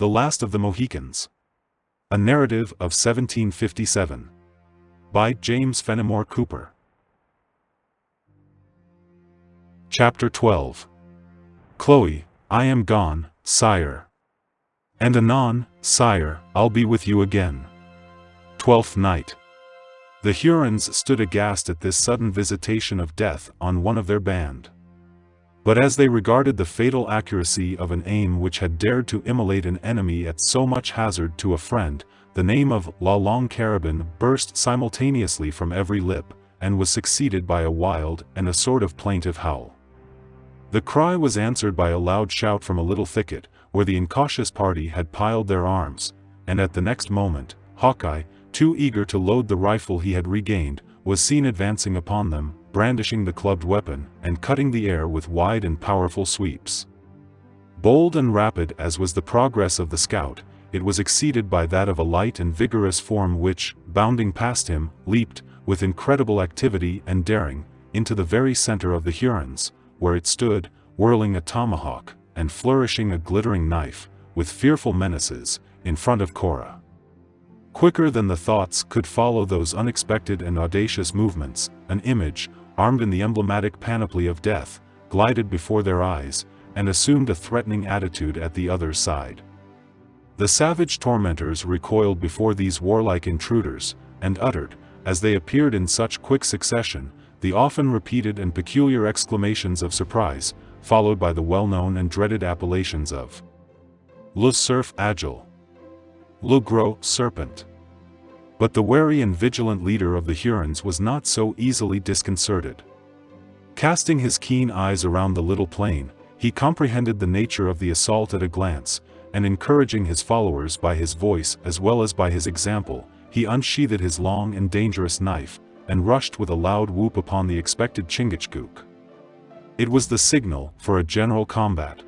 The Last of the Mohicans. A Narrative of 1757. By James Fenimore Cooper. Chapter 12. Chloe, I am gone, sire. And anon, sire, I'll be with you again. 12th Night. The Hurons stood aghast at this sudden visitation of death on one of their band. But as they regarded the fatal accuracy of an aim which had dared to immolate an enemy at so much hazard to a friend, the name of La Longue Carabine burst simultaneously from every lip, and was succeeded by a wild and a sort of plaintive howl. The cry was answered by a loud shout from a little thicket, where the incautious party had piled their arms, and at the next moment, Hawkeye, too eager to load the rifle he had regained, was seen advancing upon them, brandishing the clubbed weapon, and cutting the air with wide and powerful sweeps. Bold and rapid as was the progress of the scout, it was exceeded by that of a light and vigorous form which, bounding past him, leaped, with incredible activity and daring, into the very center of the Hurons, where it stood, whirling a tomahawk, and flourishing a glittering knife, with fearful menaces, in front of Cora. Quicker than the thoughts could follow those unexpected and audacious movements, an image, armed in the emblematic panoply of death, glided before their eyes, and assumed a threatening attitude at the other's side. The savage tormentors recoiled before these warlike intruders, and uttered, as they appeared in such quick succession, the often repeated and peculiar exclamations of surprise, followed by the well-known and dreaded appellations of Le Cerf Agile, Le Gros Serpent. But the wary and vigilant leader of the Hurons was not so easily disconcerted. Casting his keen eyes around the little plain, he comprehended the nature of the assault at a glance, and encouraging his followers by his voice as well as by his example, he unsheathed his long and dangerous knife, and rushed with a loud whoop upon the expected Chingachgook. It was the signal for a general combat.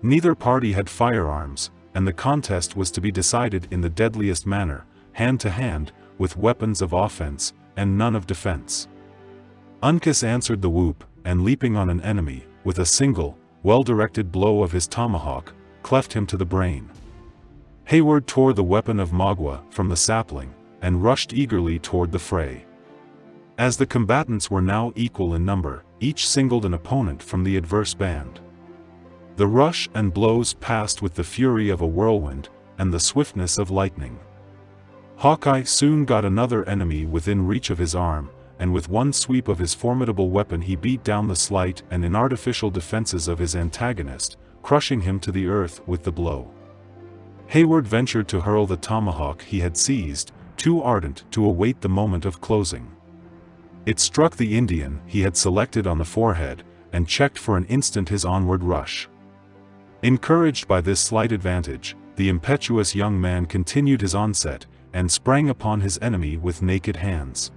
Neither party had firearms, and the contest was to be decided in the deadliest manner, hand to hand, with weapons of offense, and none of defense. Uncas answered the whoop, and leaping on an enemy, with a single, well-directed blow of his tomahawk, cleft him to the brain. Hayward tore the weapon of Magua from the sapling, and rushed eagerly toward the fray. As the combatants were now equal in number, each singled an opponent from the adverse band. The rush and blows passed with the fury of a whirlwind, and the swiftness of lightning. Hawkeye soon got another enemy within reach of his arm, and with one sweep of his formidable weapon he beat down the slight and inartificial defenses of his antagonist, crushing him to the earth with the blow. Hayward ventured to hurl the tomahawk he had seized, too ardent to await the moment of closing. It struck the Indian he had selected on the forehead, and checked for an instant his onward rush. Encouraged by this slight advantage, the impetuous young man continued his onset, and sprang upon his enemy with naked hands.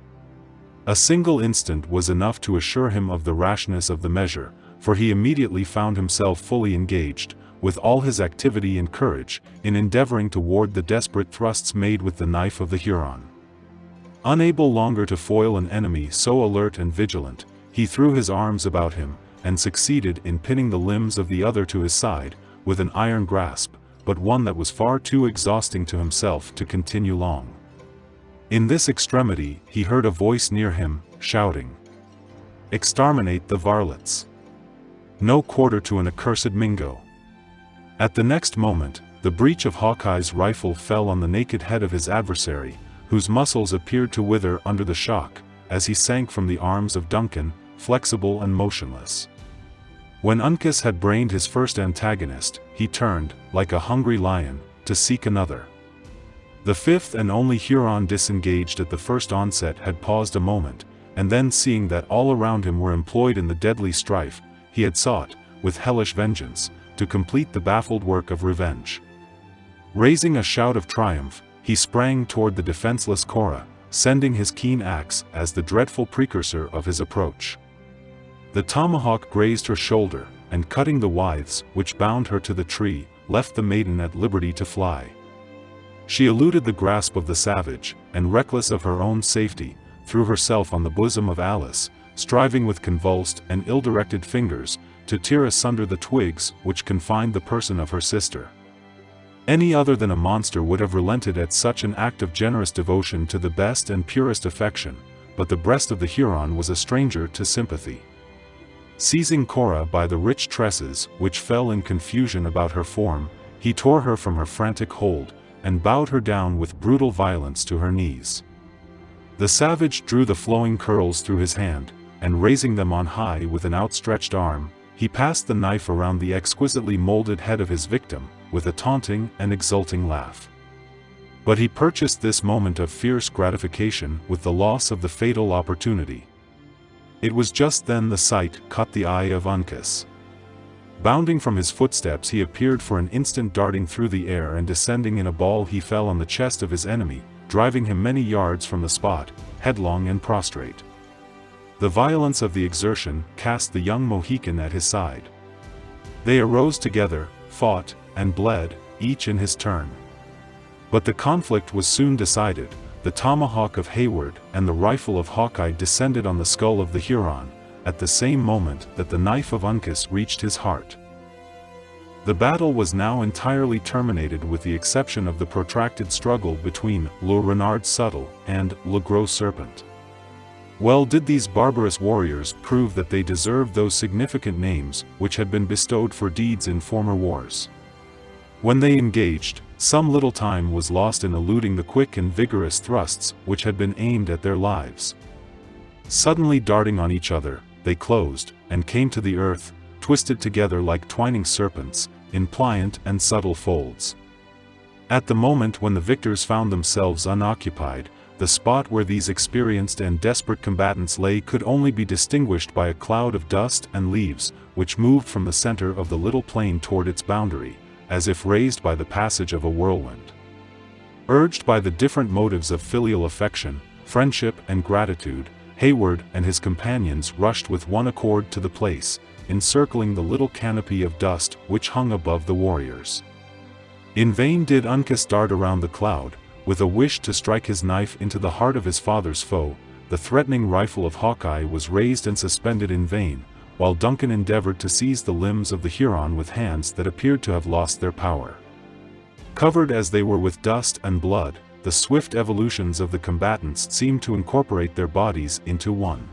A single instant was enough to assure him of the rashness of the measure, for he immediately found himself fully engaged, with all his activity and courage, in endeavoring to ward the desperate thrusts made with the knife of the Huron. Unable longer to foil an enemy so alert and vigilant, he threw his arms about him, and succeeded in pinning the limbs of the other to his side, with an iron grasp, but one that was far too exhausting to himself to continue long. In this extremity he heard a voice near him, shouting, "Exterminate the varlets! No quarter to an accursed Mingo!" At the next moment, the breech of Hawkeye's rifle fell on the naked head of his adversary, whose muscles appeared to wither under the shock, as he sank from the arms of Duncan, flexible and motionless. When Uncas had brained his first antagonist, he turned, like a hungry lion, to seek another. The fifth and only Huron disengaged at the first onset had paused a moment, and then seeing that all around him were employed in the deadly strife, he had sought, with hellish vengeance, to complete the baffled work of revenge. Raising a shout of triumph, he sprang toward the defenseless Cora, sending his keen axe as the dreadful precursor of his approach. The tomahawk grazed her shoulder, and cutting the withes which bound her to the tree, left the maiden at liberty to fly. She eluded the grasp of the savage, and reckless of her own safety, threw herself on the bosom of Alice, striving with convulsed and ill-directed fingers, to tear asunder the twigs which confined the person of her sister. Any other than a monster would have relented at such an act of generous devotion to the best and purest affection, but the breast of the Huron was a stranger to sympathy. Seizing Cora by the rich tresses, which fell in confusion about her form, he tore her from her frantic hold, and bowed her down with brutal violence to her knees. The savage drew the flowing curls through his hand, and raising them on high with an outstretched arm, he passed the knife around the exquisitely molded head of his victim, with a taunting and exulting laugh. But he purchased this moment of fierce gratification with the loss of the fatal opportunity. It was just then the sight caught the eye of Uncas. Bounding from his footsteps, he appeared for an instant, darting through the air, and descending in a ball he fell on the chest of his enemy, driving him many yards from the spot, headlong and prostrate. The violence of the exertion cast the young Mohican at his side. They arose together, fought, and bled, each in his turn. But the conflict was soon decided. The tomahawk of Hayward and the rifle of Hawkeye descended on the skull of the Huron, at the same moment that the knife of Uncas reached his heart. The battle was now entirely terminated, with the exception of the protracted struggle between Le Renard Subtle and Le Gros Serpent. Well did these barbarous warriors prove that they deserved those significant names which had been bestowed for deeds in former wars. When they engaged, some little time was lost in eluding the quick and vigorous thrusts which had been aimed at their lives. Suddenly darting on each other, they closed, and came to the earth, twisted together like twining serpents, in pliant and subtle folds. At the moment when the victors found themselves unoccupied, the spot where these experienced and desperate combatants lay could only be distinguished by a cloud of dust and leaves, which moved from the center of the little plain toward its boundary, as if raised by the passage of a whirlwind. Urged by the different motives of filial affection, friendship and gratitude, Hayward and his companions rushed with one accord to the place, encircling the little canopy of dust which hung above the warriors. In vain did Uncas dart around the cloud, with a wish to strike his knife into the heart of his father's foe. The threatening rifle of Hawkeye was raised and suspended in vain, while Duncan endeavored to seize the limbs of the Huron with hands that appeared to have lost their power. Covered as they were with dust and blood, the swift evolutions of the combatants seemed to incorporate their bodies into one.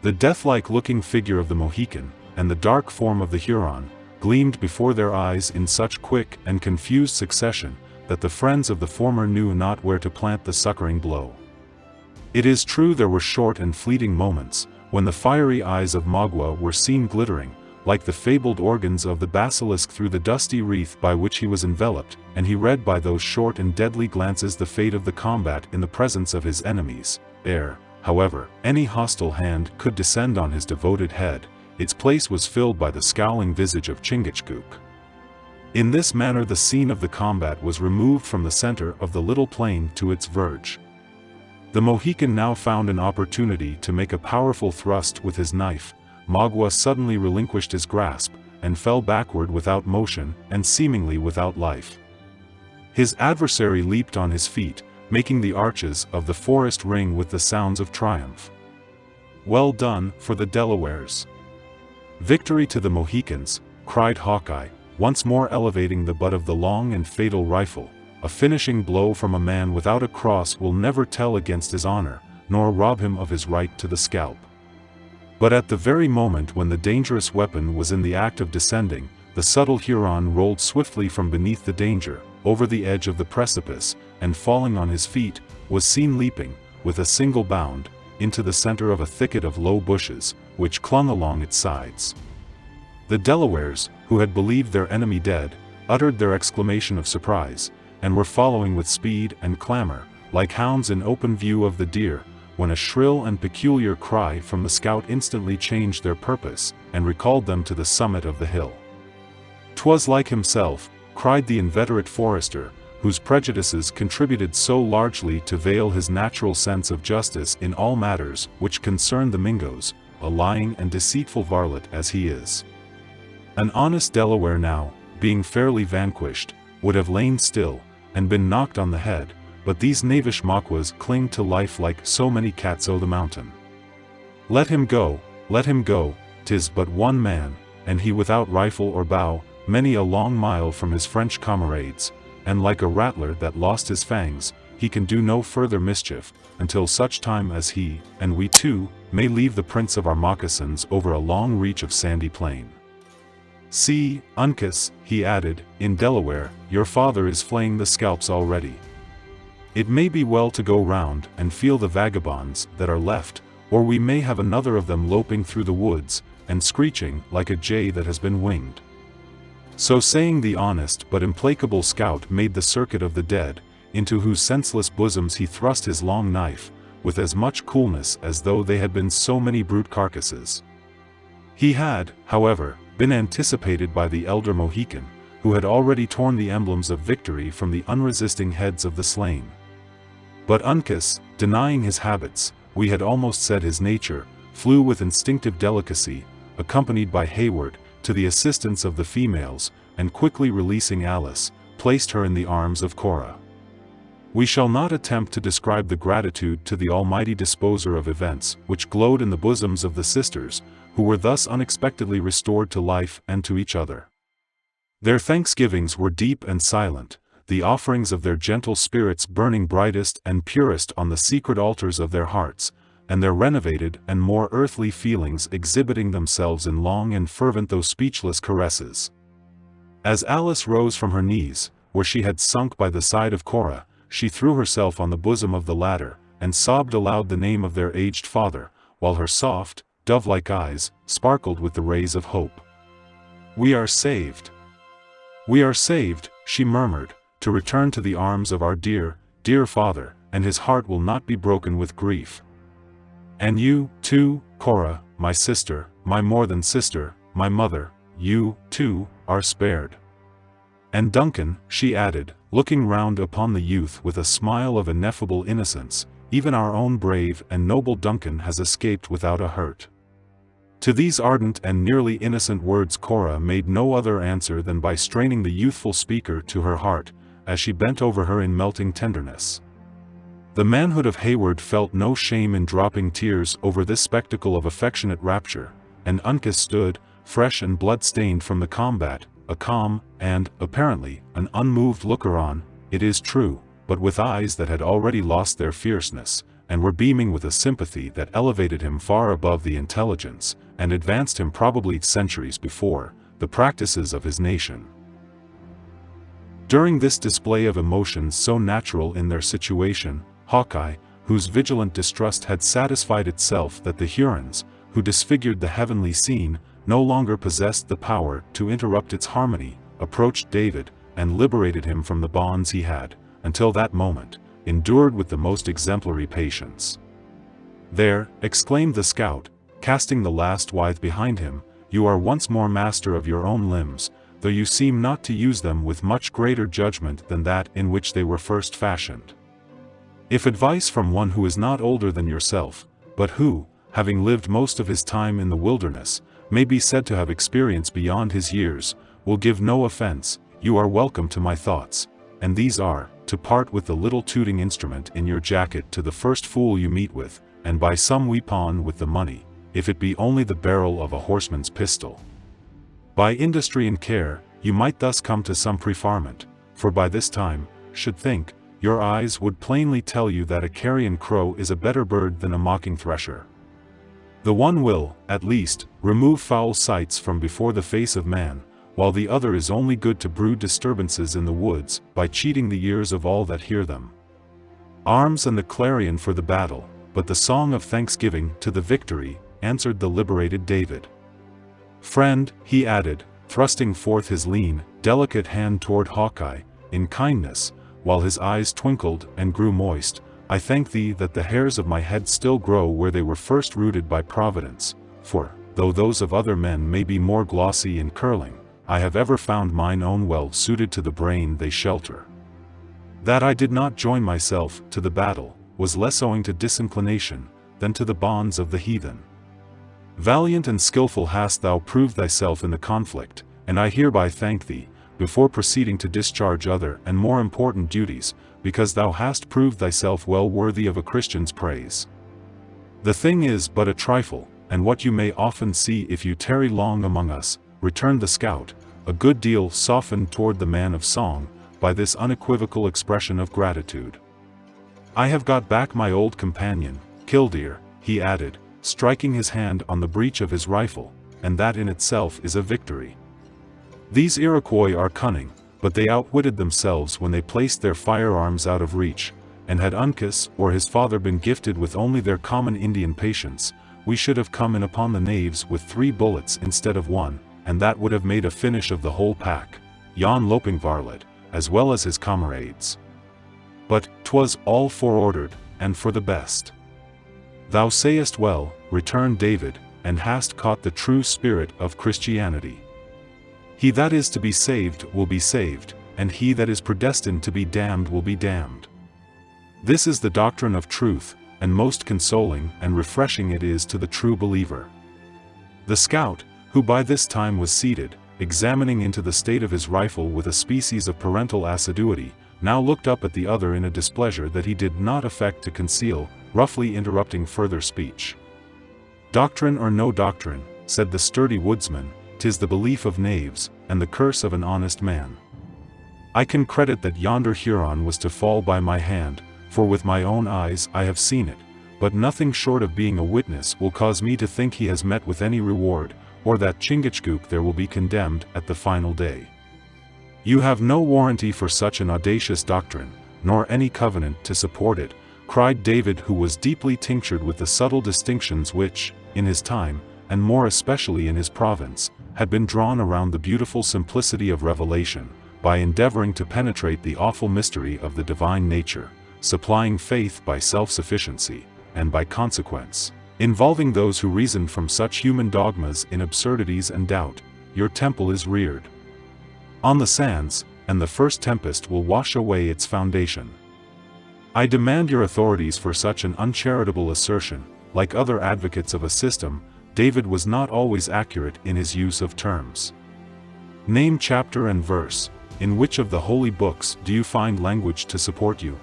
The death-like looking figure of the Mohican, and the dark form of the Huron, gleamed before their eyes in such quick and confused succession, that the friends of the former knew not where to plant the succoring blow. It is true there were short and fleeting moments, when the fiery eyes of Magua were seen glittering, like the fabled organs of the basilisk through the dusty wreath by which he was enveloped, and he read by those short and deadly glances the fate of the combat in the presence of his enemies. Ere, however, any hostile hand could descend on his devoted head, its place was filled by the scowling visage of Chingachgook. In this manner the scene of the combat was removed from the center of the little plain to its verge. The Mohican now found an opportunity to make a powerful thrust with his knife. Magua suddenly relinquished his grasp, and fell backward without motion and seemingly without life. His adversary leaped on his feet, making the arches of the forest ring with the sounds of triumph. "Well done for the Delawares! Victory to the Mohicans!" cried Hawkeye, once more elevating the butt of the long and fatal rifle. "A finishing blow from a man without a cross will never tell against his honor, nor rob him of his right to the scalp." But at the very moment when the dangerous weapon was in the act of descending, the subtle Huron rolled swiftly from beneath the danger, over the edge of the precipice, and falling on his feet, was seen leaping, with a single bound, into the center of a thicket of low bushes, which clung along its sides. The Delawares, who had believed their enemy dead, uttered their exclamation of surprise, and were following with speed and clamor, like hounds in open view of the deer, when a shrill and peculiar cry from the scout instantly changed their purpose, and recalled them to the summit of the hill. "'Twas like himself," cried the inveterate forester, whose prejudices contributed so largely to veil his natural sense of justice in all matters which concern the Mingos, a lying and deceitful varlet as he is. An honest Delaware now, being fairly vanquished, would have lain still, and been knocked on the head, but these knavish Maquas cling to life like so many cats o' the mountain. Let him go, 'tis but one man, and he without rifle or bow, many a long mile from his French comrades, and like a rattler that lost his fangs, he can do no further mischief, until such time as he, and we too, may leave the prints of our moccasins over a long reach of sandy plain. See, Uncas, he added, in Delaware, your father is flaying the scalps already. It may be well to go round and feel the vagabonds that are left, or we may have another of them loping through the woods, and screeching like a jay that has been winged. So saying, the honest but implacable scout made the circuit of the dead, into whose senseless bosoms he thrust his long knife, with as much coolness as though they had been so many brute carcasses. He had, however, been anticipated by the elder Mohican, who had already torn the emblems of victory from the unresisting heads of the slain. But Uncas, denying his habits, we had almost said his nature, flew with instinctive delicacy, accompanied by Hayward, to the assistance of the females, and quickly releasing Alice, placed her in the arms of Cora. We shall not attempt to describe the gratitude to the almighty disposer of events which glowed in the bosoms of the sisters, who were thus unexpectedly restored to life and to each other. Their thanksgivings were deep and silent, the offerings of their gentle spirits burning brightest and purest on the secret altars of their hearts, and their renovated and more earthly feelings exhibiting themselves in long and fervent though speechless caresses. As Alice rose from her knees, where she had sunk by the side of Cora, she threw herself on the bosom of the latter, and sobbed aloud the name of their aged father, while her soft, dove-like eyes sparkled with the rays of hope. "We are saved! We are saved," she murmured, "to return to the arms of our dear, dear father, and his heart will not be broken with grief. And you, too, Cora, my sister, my more than sister, my mother, you, too, are spared. And Duncan," she added, looking round upon the youth with a smile of ineffable innocence, "even our own brave and noble Duncan has escaped without a hurt." To these ardent and nearly innocent words Cora made no other answer than by straining the youthful speaker to her heart, as she bent over her in melting tenderness. The manhood of Hayward felt no shame in dropping tears over this spectacle of affectionate rapture, and Uncas stood, fresh and blood-stained from the combat, a calm, and, apparently, an unmoved looker-on, it is true, but with eyes that had already lost their fierceness, and were beaming with a sympathy that elevated him far above the intelligence, and advanced him probably centuries before, the practices of his nation. During this display of emotions so natural in their situation, Hawkeye, whose vigilant distrust had satisfied itself that the Hurons, who disfigured the heavenly scene, no longer possessed the power to interrupt its harmony, approached David, and liberated him from the bonds he had, until that moment, endured with the most exemplary patience. "There," exclaimed the scout, casting the last withe behind him, "you are once more master of your own limbs, though you seem not to use them with much greater judgment than that in which they were first fashioned. If advice from one who is not older than yourself, but who, having lived most of his time in the wilderness, may be said to have experience beyond his years, will give no offense, you are welcome to my thoughts, and these are, to part with the little tooting instrument in your jacket to the first fool you meet with, and buy some weapon with the money, if it be only the barrel of a horseman's pistol. By industry and care, you might thus come to some preferment, for by this time, should think, your eyes would plainly tell you that a carrion crow is a better bird than a mocking thresher. The one will, at least, remove foul sights from before the face of man, while the other is only good to brew disturbances in the woods, by cheating the ears of all that hear them. Arms and the clarion for the battle, but the song of thanksgiving to the victory, answered the liberated David. Friend, he added, thrusting forth his lean, delicate hand toward Hawkeye, in kindness, while his eyes twinkled and grew moist, I thank thee that the hairs of my head still grow where they were first rooted by Providence, for, though those of other men may be more glossy and curling, I have ever found mine own well suited to the brain they shelter. That I did not join myself to the battle, was less owing to disinclination, than to the bonds of the heathen. Valiant and skilful hast thou proved thyself in the conflict, and I hereby thank thee, before proceeding to discharge other and more important duties, because thou hast proved thyself well worthy of a Christian's praise. The thing is but a trifle, and what you may often see if you tarry long among us, returned the scout, a good deal softened toward the man of song, by this unequivocal expression of gratitude. "I have got back my old companion, Killdeer," he added, striking his hand on the breech of his rifle, "and that in itself is a victory. These Iroquois are cunning, but they outwitted themselves when they placed their firearms out of reach, and had Uncas or his father been gifted with only their common Indian patience, we should have come in upon the knaves with 3 bullets instead of 1, and that would have made a finish of the whole pack, yon loping varlet, as well as his comrades. But 'twas all foreordered, and for the best." "Thou sayest well," returned David, "and hast caught the true spirit of Christianity. He that is to be saved will be saved, and he that is predestined to be damned will be damned. This is the doctrine of truth, and most consoling and refreshing it is to the true believer." The scout, who by this time was seated, examining into the state of his rifle with a species of parental assiduity, now looked up at the other in a displeasure that he did not affect to conceal, roughly interrupting further speech. "Doctrine or no doctrine," said the sturdy woodsman, "'tis the belief of knaves, and the curse of an honest man. I can credit that yonder Huron was to fall by my hand, for with my own eyes I have seen it, but nothing short of being a witness will cause me to think he has met with any reward, or that Chingachgook there will be condemned at the final day." "You have no warranty for such an audacious doctrine, nor any covenant to support it," cried David, who was deeply tinctured with the subtle distinctions which, in his time, and more especially in his province, had been drawn around the beautiful simplicity of revelation, by endeavoring to penetrate the awful mystery of the divine nature, supplying faith by self-sufficiency, and by consequence, involving those who reason from such human dogmas in absurdities and doubt. "Your temple is reared on the sands, and the first tempest will wash away its foundation. I demand your authorities for such an uncharitable assertion." Like other advocates of a system, David was not always accurate in his use of terms. "Name chapter and verse. In which of the holy books do you find language to support you?"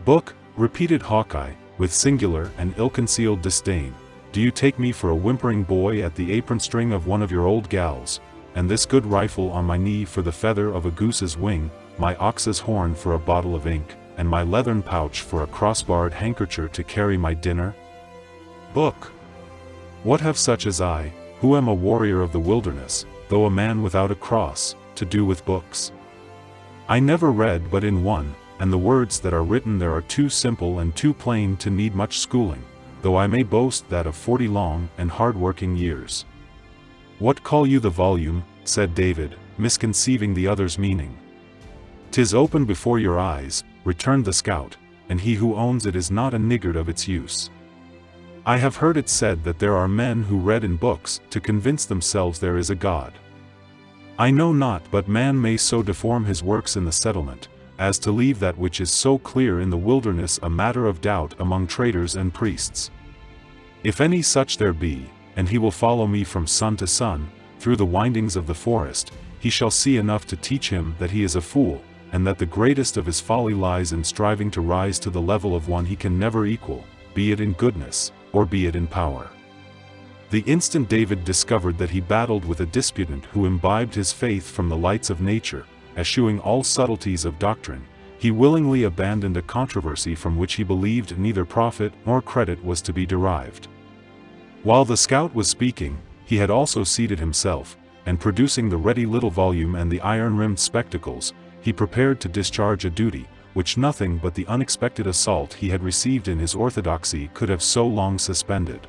"Book," repeated Hawkeye, with singular and ill-concealed disdain. "Do you take me for a whimpering boy at the apron-string of one of your old gals, and this good rifle on my knee for the feather of a goose's wing, my ox's horn for a bottle of ink, and my leathern pouch for a crossbarred handkercher to carry my dinner? Book! What have such as I, who am a warrior of the wilderness, though a man without a cross, to do with books? I never read but in one, and the words that are written there are too simple and too plain to need much schooling, though I may boast that of 40 long and hard-working years." "What call you the volume?" said David, misconceiving the other's meaning. "'Tis open before your eyes," returned the scout, "and he who owns it is not a niggard of its use. I have heard it said that there are men who read in books to convince themselves there is a God. I know not but man may so deform his works in the settlement, as to leave that which is so clear in the wilderness a matter of doubt among traders and priests. If any such there be, and he will follow me from sun to sun, through the windings of the forest, he shall see enough to teach him that he is a fool, and that the greatest of his folly lies in striving to rise to the level of one he can never equal, be it in goodness, or be it in power." The instant David discovered that he battled with a disputant who imbibed his faith from the lights of nature, eschewing all subtleties of doctrine, he willingly abandoned a controversy from which he believed neither profit nor credit was to be derived. While the scout was speaking, he had also seated himself, and producing the ready little volume and the iron-rimmed spectacles, he prepared to discharge a duty, which nothing but the unexpected assault he had received in his orthodoxy could have so long suspended.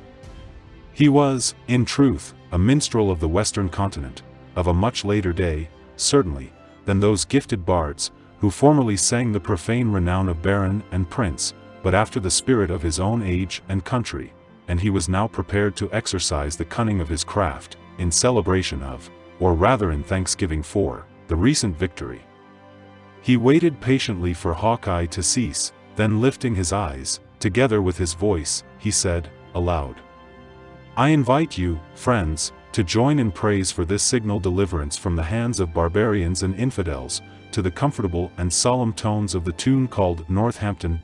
He was, in truth, a minstrel of the western continent, of a much later day, certainly, than those gifted bards, who formerly sang the profane renown of baron and prince, but after the spirit of his own age and country, and he was now prepared to exercise the cunning of his craft, in celebration of, or rather in thanksgiving for, the recent victory. He waited patiently for Hawkeye to cease, then lifting his eyes, together with his voice, he said, aloud, "I invite you, friends, to join in praise for this signal deliverance from the hands of barbarians and infidels, to the comfortable and solemn tones of the tune called Northampton."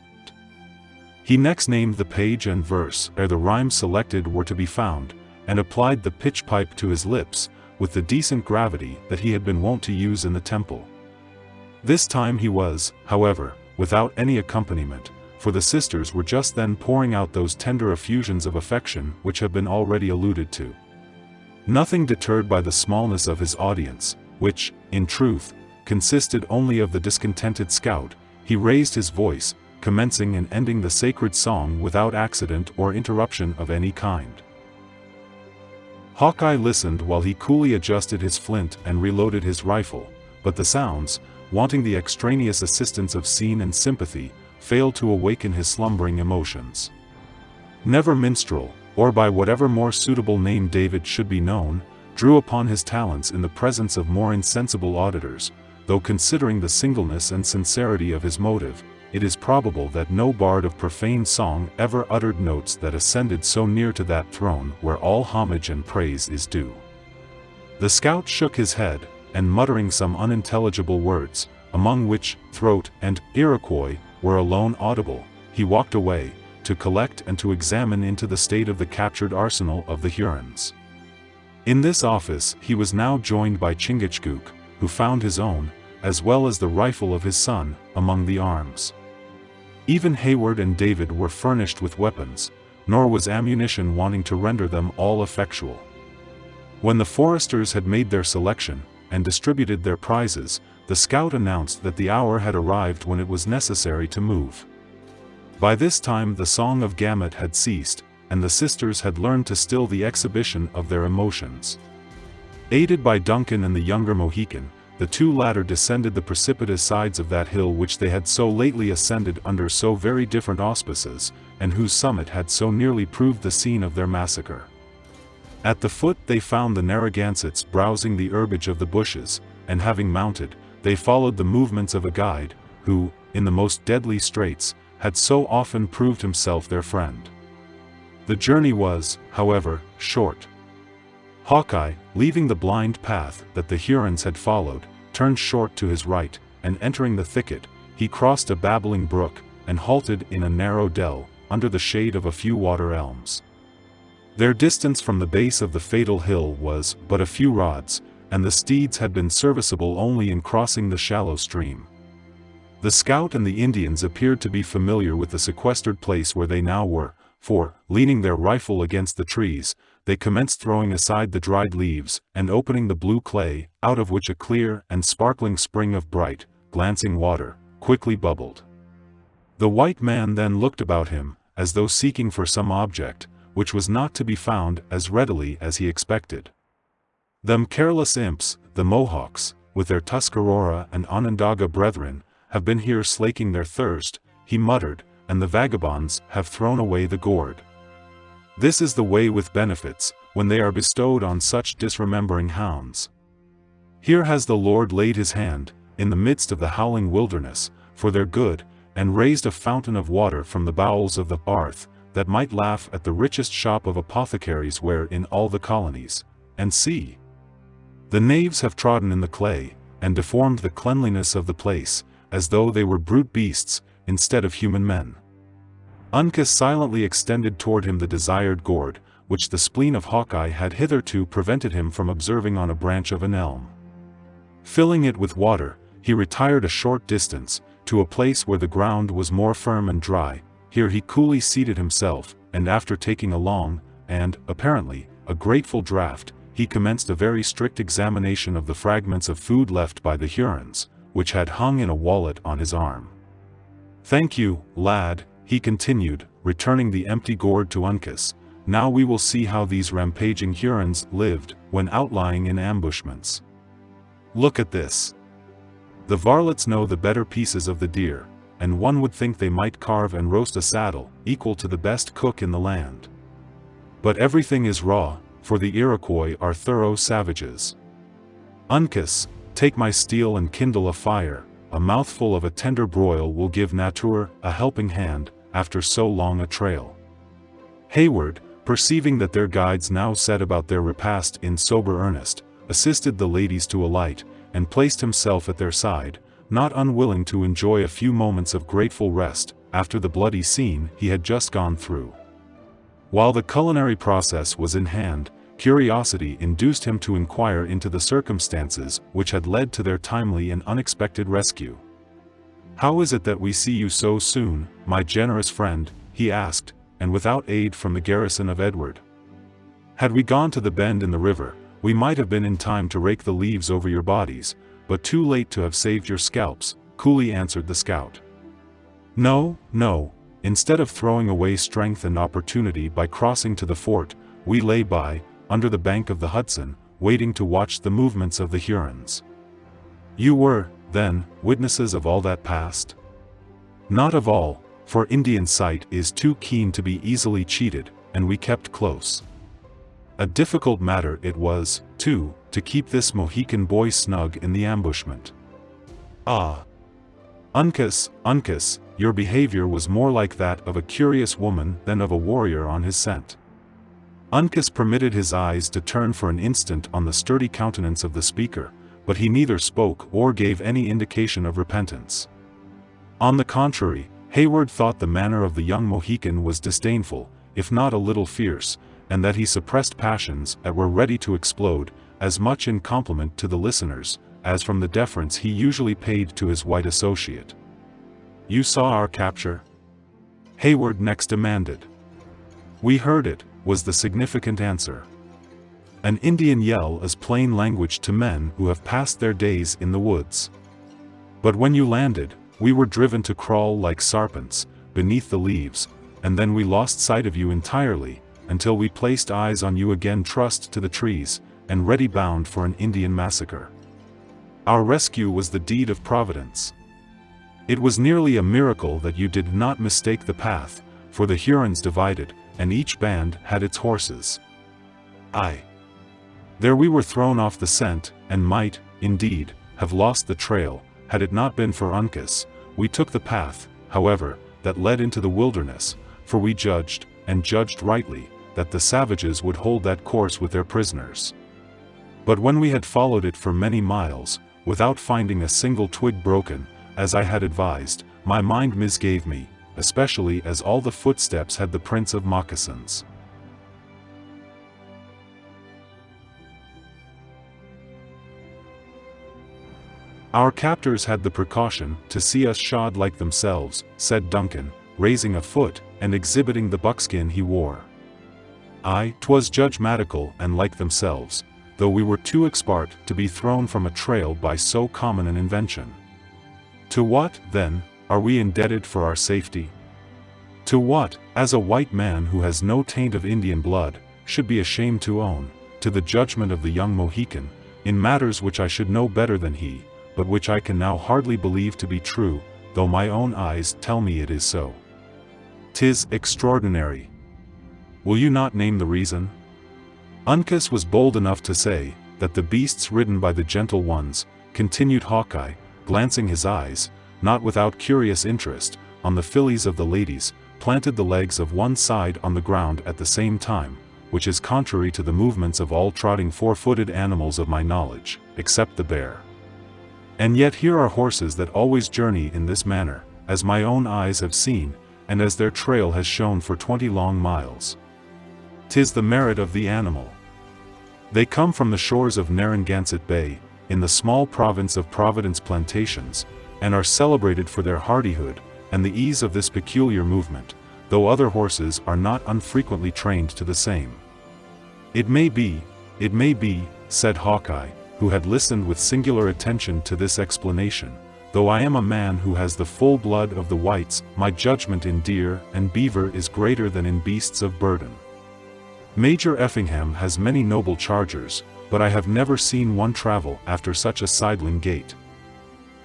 He next named the page and verse ere the rhymes selected were to be found, and applied the pitch pipe to his lips, with the decent gravity that he had been wont to use in the temple. This time he was, however, without any accompaniment, for the sisters were just then pouring out those tender effusions of affection which have been already alluded to. Nothing deterred by the smallness of his audience, which, in truth, consisted only of the discontented scout, he raised his voice, commencing and ending the sacred song without accident or interruption of any kind. Hawkeye listened while he coolly adjusted his flint and reloaded his rifle, but the sounds, wanting the extraneous assistance of scene and sympathy, failed to awaken his slumbering emotions. Never minstrel, or by whatever more suitable name David should be known, drew upon his talents in the presence of more insensible auditors, though considering the singleness and sincerity of his motive, it is probable that no bard of profane song ever uttered notes that ascended so near to that throne where all homage and praise is due. The scout shook his head, and muttering some unintelligible words, among which throat and Iroquois were alone audible, he walked away, to collect and to examine into the state of the captured arsenal of the Hurons. In this office he was now joined by Chingachgook, who found his own, as well as the rifle of his son, among the arms. Even Hayward and David were furnished with weapons, nor was ammunition wanting to render them all effectual. When the foresters had made their selection, and distributed their prizes, the scout announced that the hour had arrived when it was necessary to move. By this time the song of Gamut had ceased, and the sisters had learned to still the exhibition of their emotions. Aided by Duncan and the younger Mohican, the two latter descended the precipitous sides of that hill which they had so lately ascended under so very different auspices, and whose summit had so nearly proved the scene of their massacre. At the foot they found the Narragansetts browsing the herbage of the bushes, and having mounted, they followed the movements of a guide, who, in the most deadly straits, had so often proved himself their friend. The journey was, however, short. Hawkeye, leaving the blind path that the Hurons had followed, turned short to his right, and entering the thicket, he crossed a babbling brook, and halted in a narrow dell, under the shade of a few water elms. Their distance from the base of the fatal hill was but a few rods, and the steeds had been serviceable only in crossing the shallow stream. The scout and the Indians appeared to be familiar with the sequestered place where they now were, for, leaning their rifle against the trees, they commenced throwing aside the dried leaves, and opening the blue clay, out of which a clear and sparkling spring of bright, glancing water, quickly bubbled. The white man then looked about him, as though seeking for some object, which was not to be found as readily as he expected. "Them careless imps, the Mohawks, with their Tuscarora and Onondaga brethren, have been here slaking their thirst," he muttered, "and the vagabonds have thrown away the gourd. This is the way with benefits, when they are bestowed on such disremembering hounds. Here has the Lord laid his hand, in the midst of the howling wilderness, for their good, and raised a fountain of water from the bowels of the earth, that might laugh at the richest shop of apothecaries where in all the colonies, and see! The knaves have trodden in the clay, and deformed the cleanliness of the place, as though they were brute beasts, instead of human men." Uncas silently extended toward him the desired gourd, which the spleen of Hawkeye had hitherto prevented him from observing on a branch of an elm. Filling it with water, he retired a short distance, to a place where the ground was more firm and dry. Here he coolly seated himself, and after taking a long, and, apparently, a grateful draught, he commenced a very strict examination of the fragments of food left by the Hurons, which had hung in a wallet on his arm. "Thank you, lad," he continued, returning the empty gourd to Uncas. "Now we will see how these rampaging Hurons lived, when outlying in ambushments. Look at this. The varlets know the better pieces of the deer, and one would think they might carve and roast a saddle, equal to the best cook in the land. But everything is raw, for the Iroquois are thorough savages. Uncas, take my steel and kindle a fire. A mouthful of a tender broil will give Nature a helping hand, after so long a trail." Hayward, perceiving that their guides now set about their repast in sober earnest, assisted the ladies to alight, and placed himself at their side, not unwilling to enjoy a few moments of grateful rest, after the bloody scene he had just gone through. While the culinary process was in hand, curiosity induced him to inquire into the circumstances which had led to their timely and unexpected rescue. "How is it that we see you so soon, my generous friend?" he asked, "and without aid from the garrison of Edward? Had we gone to the bend in the river, we might have been in time to rake the leaves over your bodies, but too late to have saved your scalps," coolly answered the scout. "No, no, instead of throwing away strength and opportunity by crossing to the fort, we lay by, under the bank of the Hudson, waiting to watch the movements of the Hurons." "You were, then, witnesses of all that passed?" "Not of all, for Indian sight is too keen to be easily cheated, and we kept close. A difficult matter it was, too, to keep this Mohican boy snug in the ambushment." "Ah! Uncas, Uncas, your behavior was more like that of a curious woman than of a warrior on his scent." Uncas permitted his eyes to turn for an instant on the sturdy countenance of the speaker, but he neither spoke or gave any indication of repentance. On the contrary, Hayward thought the manner of the young Mohican was disdainful, if not a little fierce, and that he suppressed passions that were ready to explode, as much in compliment to the listeners, as from the deference he usually paid to his white associate. "You saw our capture?" Hayward next demanded. "We heard it," was the significant answer. "An Indian yell is plain language to men who have passed their days in the woods. But when you landed, we were driven to crawl like serpents, beneath the leaves, and then we lost sight of you entirely, until we placed eyes on you again trussed to the trees, and ready bound for an Indian massacre. Our rescue was the deed of Providence. It was nearly a miracle that you did not mistake the path, for the Hurons divided, and each band had its horses. Aye. There we were thrown off the scent, and might, indeed, have lost the trail, had it not been for Uncas. We took the path, however, that led into the wilderness, for we judged, and judged rightly, that the savages would hold that course with their prisoners. But when we had followed it for many miles, without finding a single twig broken, as I had advised, my mind misgave me, especially as all the footsteps had the prints of moccasins. Our captors had the precaution to see us shod like themselves," said Duncan, raising a foot, and exhibiting the buckskin he wore. "Aye, 'twas judgmatical and like themselves, though we were too expert to be thrown from a trail by so common an invention. To what, then, are we indebted for our safety? To what, as a white man who has no taint of Indian blood, should be ashamed to own, to the judgment of the young Mohican, in matters which I should know better than he, but which I can now hardly believe to be true, though my own eyes tell me it is so. 'Tis extraordinary. Will you not name the reason?" Uncas was bold enough to say, that the beasts ridden by the gentle ones, continued Hawkeye, glancing his eyes, not without curious interest, on the fillies of the ladies, planted the legs of one side on the ground at the same time, which is contrary to the movements of all trotting four-footed animals of my knowledge, except the bear. And yet here are horses that always journey in this manner, as my own eyes have seen, and as their trail has shown for 20 long miles. 'Tis the merit of the animal. They come from the shores of Narragansett Bay, in the small province of Providence Plantations, and are celebrated for their hardihood, and the ease of this peculiar movement, though other horses are not unfrequently trained to the same. It may be, said Hawkeye, who had listened with singular attention to this explanation, though I am a man who has the full blood of the whites, my judgment in deer and beaver is greater than in beasts of burden. Major Effingham has many noble chargers, but I have never seen one travel after such a sidling gait.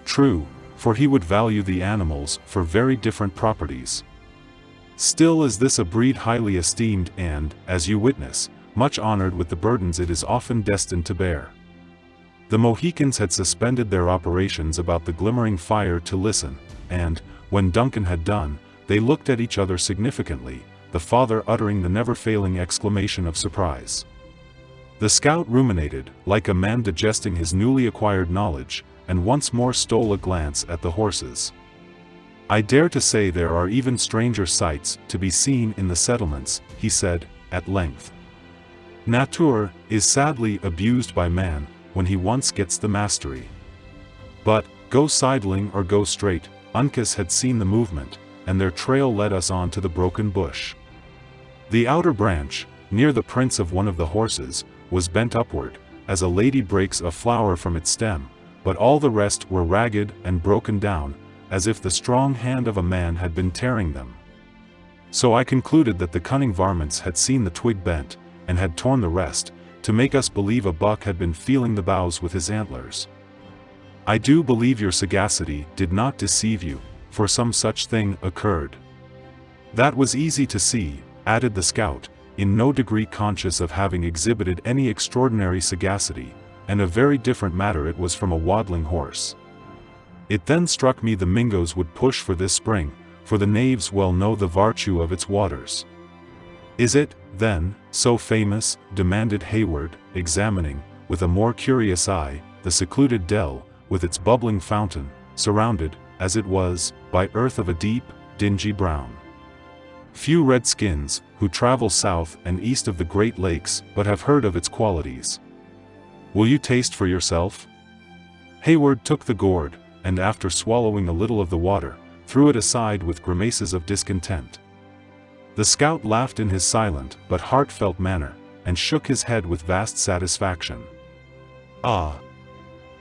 True, for he would value the animals for very different properties. Still is this a breed highly esteemed and, as you witness, much honored with the burdens it is often destined to bear." The Mohicans had suspended their operations about the glimmering fire to listen, and, when Duncan had done, they looked at each other significantly, the father uttering the never-failing exclamation of surprise. The scout ruminated, like a man digesting his newly acquired knowledge, and once more stole a glance at the horses. "I dare to say there are even stranger sights to be seen in the settlements," he said, at length. Nature is sadly abused by man when he once gets the mastery. But, go sidling or go straight, Uncas had seen the movement, and their trail led us on to the broken bush. The outer branch, near the prints of one of the horses, was bent upward, as a lady breaks a flower from its stem, but all the rest were ragged and broken down, as if the strong hand of a man had been tearing them. So I concluded that the cunning varmints had seen the twig bent, and had torn the rest, to make us believe a buck had been feeling the boughs with his antlers. I do believe your sagacity did not deceive you, for some such thing occurred. That was easy to see, added the scout, in no degree conscious of having exhibited any extraordinary sagacity, and a very different matter it was from a waddling horse. It then struck me the Mingos would push for this spring, for the knaves well know the virtue of its waters. Is it, then, so famous? Demanded Hayward, examining, with a more curious eye, the secluded dell, with its bubbling fountain, surrounded, as it was, by earth of a deep, dingy brown. Few redskins, who travel south and east of the Great Lakes, but have heard of its qualities. Will you taste for yourself? Hayward took the gourd, and after swallowing a little of the water, threw it aside with grimaces of discontent. The scout laughed in his silent but heartfelt manner, and shook his head with vast satisfaction. Ah!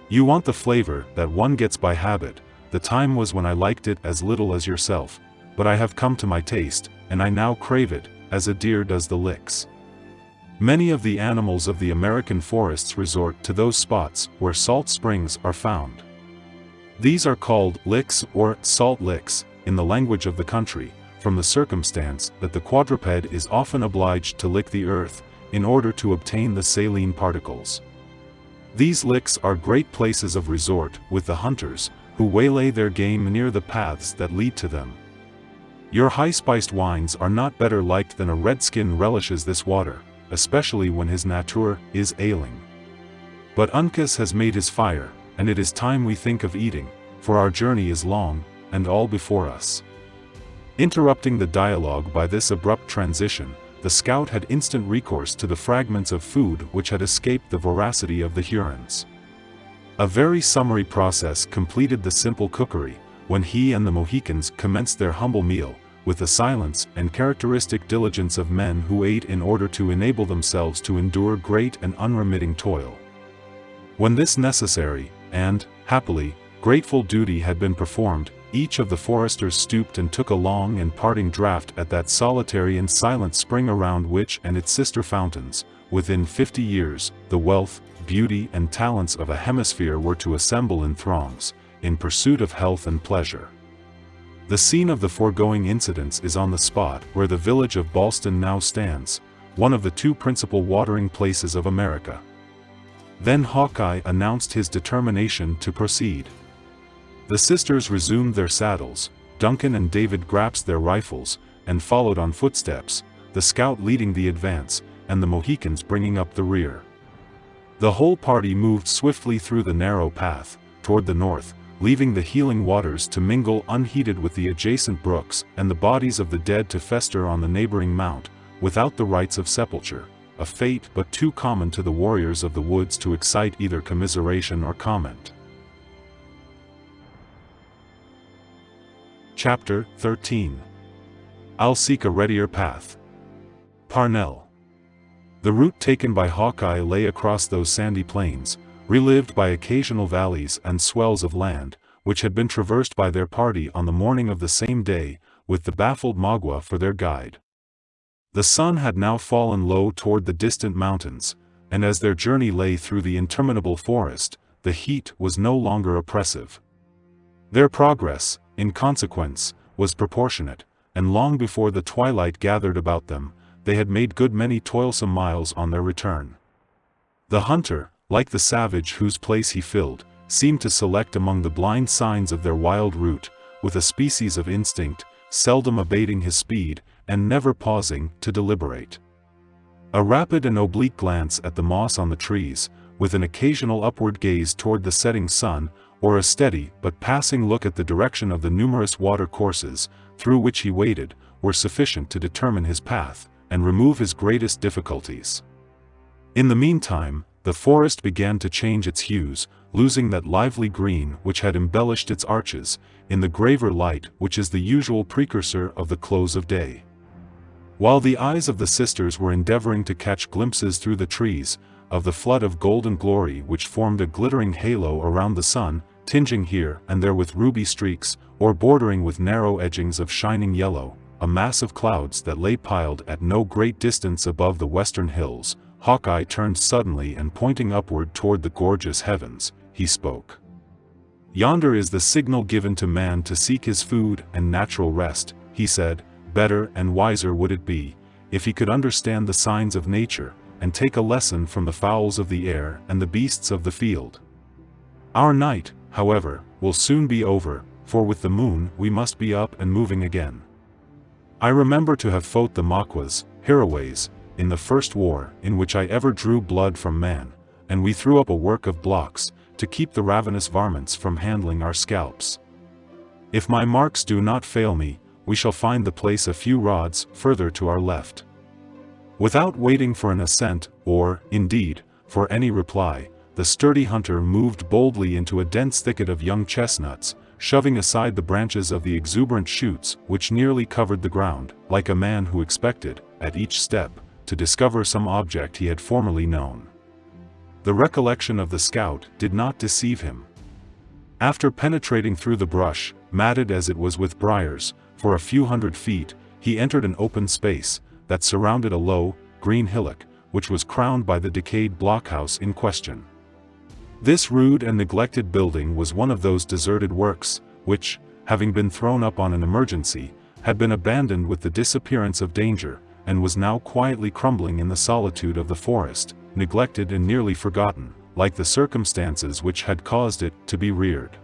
You want the flavor that one gets by habit. The time was when I liked it as little as yourself, but I have come to my taste, and I now crave it, as a deer does the licks. Many of the animals of the American forests resort to those spots where salt springs are found. These are called licks or salt licks, in the language of the country, from the circumstance that the quadruped is often obliged to lick the earth, in order to obtain the saline particles. These licks are great places of resort with the hunters, who waylay their game near the paths that lead to them. Your high-spiced wines are not better liked than a redskin relishes this water, especially when his nature is ailing. But Uncas has made his fire, and it is time we think of eating, for our journey is long, and all before us. Interrupting the dialogue by this abrupt transition, the scout had instant recourse to the fragments of food which had escaped the voracity of the Hurons. A very summary process completed the simple cookery, when he and the Mohicans commenced their humble meal, with the silence and characteristic diligence of men who ate in order to enable themselves to endure great and unremitting toil. When this necessary, and, happily, grateful duty had been performed, each of the foresters stooped and took a long and parting draught at that solitary and silent spring around which and its sister fountains, within 50 years, the wealth, beauty and talents of a hemisphere were to assemble in throngs, in pursuit of health and pleasure. The scene of the foregoing incidents is on the spot where the village of Ballston now stands, one of the two principal watering places of America. Then Hawkeye announced his determination to proceed. The sisters resumed their saddles, Duncan and David grasped their rifles, and followed on footsteps, the scout leading the advance, and the Mohicans bringing up the rear. The whole party moved swiftly through the narrow path, toward the north, leaving the healing waters to mingle unheeded with the adjacent brooks and the bodies of the dead to fester on the neighboring mount, without the rites of sepulture, a fate but too common to the warriors of the woods to excite either commiseration or comment. Chapter 13. I'll seek a readier path. Parnell. The route taken by Hawkeye lay across those sandy plains, relived by occasional valleys and swells of land, which had been traversed by their party on the morning of the same day, with the baffled Magua for their guide. The sun had now fallen low toward the distant mountains, and as their journey lay through the interminable forest, the heat was no longer oppressive. Their progress, in consequence, was proportionate, and long before the twilight gathered about them, they had made good many toilsome miles on their return. The hunter, like the savage whose place he filled, seemed to select among the blind signs of their wild route, with a species of instinct, seldom abating his speed, and never pausing to deliberate. A rapid and oblique glance at the moss on the trees, with an occasional upward gaze toward the setting sun, or a steady but passing look at the direction of the numerous water courses, through which he waded, were sufficient to determine his path, and remove his greatest difficulties. In the meantime, the forest began to change its hues, losing that lively green which had embellished its arches, in the graver light which is the usual precursor of the close of day. While the eyes of the sisters were endeavoring to catch glimpses through the trees, of the flood of golden glory which formed a glittering halo around the sun, tinging here and there with ruby streaks, or bordering with narrow edgings of shining yellow, a mass of clouds that lay piled at no great distance above the western hills, Hawkeye turned suddenly and pointing upward toward the gorgeous heavens, he spoke. "Yonder is the signal given to man to seek his food and natural rest," he said. "Better and wiser would it be, if he could understand the signs of nature, and take a lesson from the fowls of the air and the beasts of the field. Our night, however, will soon be over, for with the moon we must be up and moving again. I remember to have fought the Maquas, heroes, in the first war in which I ever drew blood from man, and we threw up a work of blocks, to keep the ravenous varmints from handling our scalps. If my marks do not fail me, we shall find the place a few rods further to our left." Without waiting for an assent, or, indeed, for any reply, the sturdy hunter moved boldly into a dense thicket of young chestnuts, shoving aside the branches of the exuberant shoots which nearly covered the ground, like a man who expected, at each step, to discover some object he had formerly known. The recollection of the scout did not deceive him. After penetrating through the brush, matted as it was with briars, for a few hundred feet, he entered an open space that surrounded a low, green hillock, which was crowned by the decayed blockhouse in question. This rude and neglected building was one of those deserted works, which, having been thrown up on an emergency, had been abandoned with the disappearance of danger, and was now quietly crumbling in the solitude of the forest, neglected and nearly forgotten, like the circumstances which had caused it to be reared.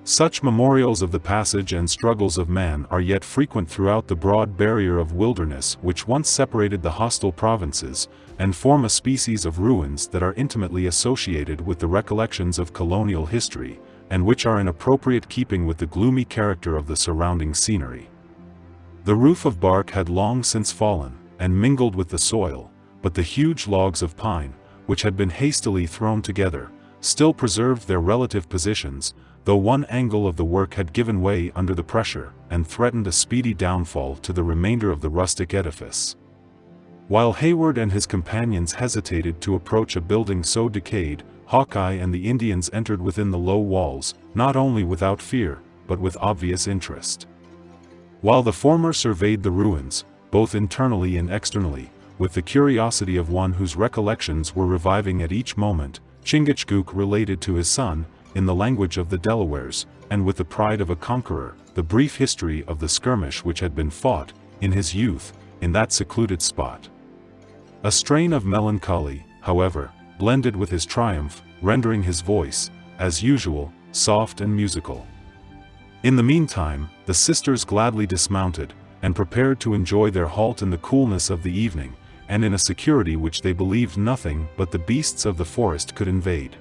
Such memorials of the passage and struggles of man are yet frequent throughout the broad barrier of wilderness which once separated the hostile provinces, and form a species of ruins that are intimately associated with the recollections of colonial history, and which are in appropriate keeping with the gloomy character of the surrounding scenery. The roof of bark had long since fallen, and mingled with the soil, but the huge logs of pine, which had been hastily thrown together, still preserved their relative positions, though one angle of the work had given way under the pressure, and threatened a speedy downfall to the remainder of the rustic edifice. While Hayward and his companions hesitated to approach a building so decayed, Hawkeye and the Indians entered within the low walls, not only without fear, but with obvious interest. While the former surveyed the ruins, both internally and externally, with the curiosity of one whose recollections were reviving at each moment, Chingachgook related to his son, in the language of the Delawares, and with the pride of a conqueror, the brief history of the skirmish which had been fought, in his youth, in that secluded spot. A strain of melancholy, however, blended with his triumph, rendering his voice, as usual, soft and musical. In the meantime, the sisters gladly dismounted, and prepared to enjoy their halt in the coolness of the evening, and in a security which they believed nothing but the beasts of the forest could invade.